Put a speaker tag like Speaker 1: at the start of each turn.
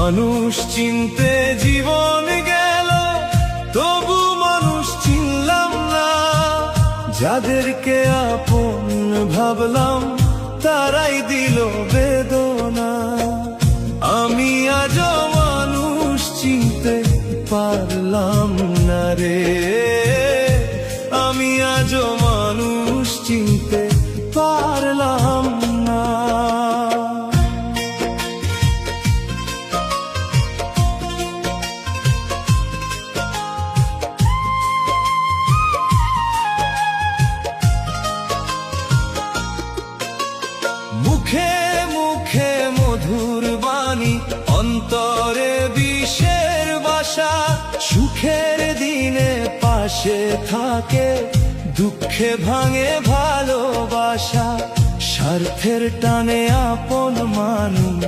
Speaker 1: মানুষ চিনতে জীবন গেল, তবু মানুষ চিনলাম না। যাদেরকে আপন ভাবলাম তারাই দিল বেদনা। আমি আজও মানুষ চিনতে পারলাম না রে, আমি আজও মানুষ চিনতে পারলাম না। মুখে মুখে মধুর বাণী, অন্তরে বিষের বাসা। সুখের দিনে পাশে থাকে, দুঃখে ভাঙে ভালোবাসা। স্বার্থের টানে আপন মানুষ